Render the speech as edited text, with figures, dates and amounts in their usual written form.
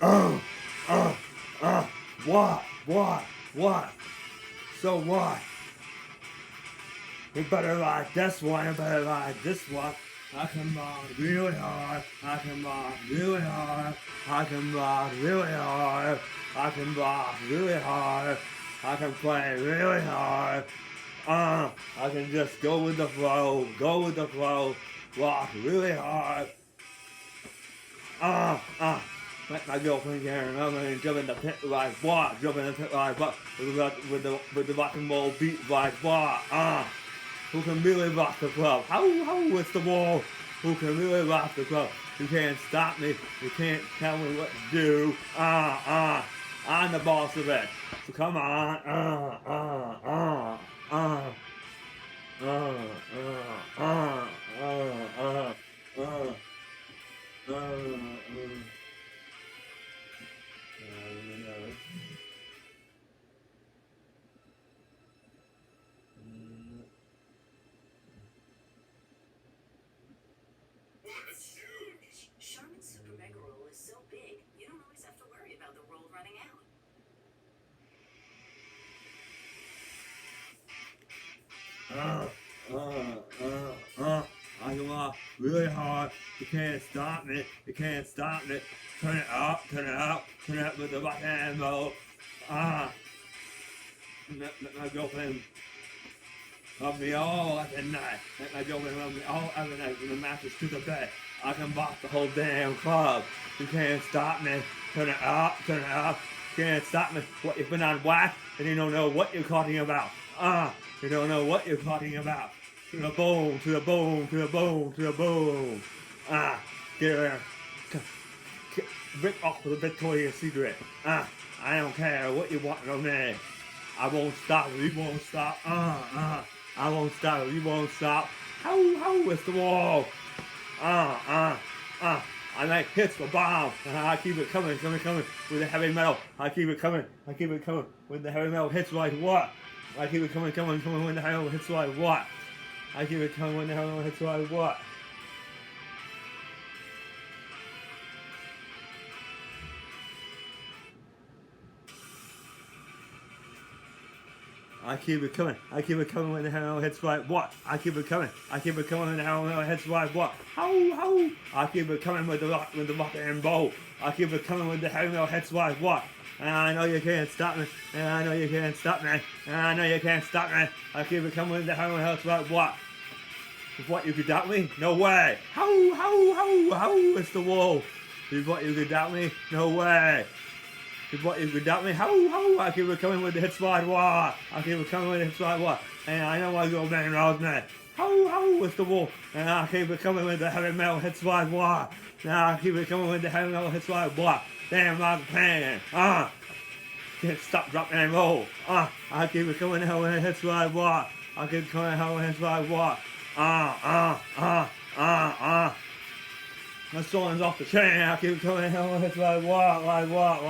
Uh, uh, uh, what? So what? You better like this one, you better like this one. I can rock really hard, I can rock really hard, I can rock really hard, I can rock really hard, I can play really hard. I can just go with the flow, rock really hard. Let my girlfriend here and I'm gonna jump in the pit like what? Jump in the pit like what? With the rock and roll beat like what? Who can really rock the club? How is the wall? Who can really rock the club? You can't stop me. You can't tell me what to do. I'm the boss of it. So come on. That's huge. Charmin's Super Mega Roll is so big, you don't always have to worry about the roll running out. I can rock really hard. You can't stop me. You can't stop me. Turn it up, turn it up, turn it up with the rock and roll. Let my girlfriend love me all every night. Let my girlfriend love me all every night from the mattress to the bed. I can rock the whole damn club. You can't stop me. Turn it up, turn it up. You can't stop me. What, you've been on whack and you don't know what you're talking about. You don't know what you're talking about. To the bone, to the bone, to the bone, to the bone. Get her. Rip off the Victoria's Secret. I don't care what you want from me. I won't stop, we won't stop. I won't stop, we won't stop. How is the wall? I like hits the bomb. I keep it coming with the heavy metal. I keep it coming with the heavy metal hits like what? I keep it coming when the heavy metal hits like what? I keep it coming when the heavy metal hits like what? I keep it coming when the hell hits like what? I keep it coming when the hell hits like what? How? I keep it coming with the rock and roll. I keep it coming with the heavy metal hits like what? And I know you can't stop me. And I know you can't stop me. And I know you can't stop me. I keep it coming with the heavy metal hits like what? With what, you could doubt me? No way. How is the wall? With what, you could doubt me? No way. With what, you could doubt me? How I keep it coming with the hits like what? I keep it coming with the hits like what? And I know I go bang around me. How is the wall? And I keep it coming with the heavy metal hits like what? Now I keep it coming with the heavy metal hits like what? Damn like a pan. Can't stop, drop, and roll. I keep it coming with the hits like what? I keep it coming with the hits like what? My song's off the chain. I keep coming home. It's like what? Like what?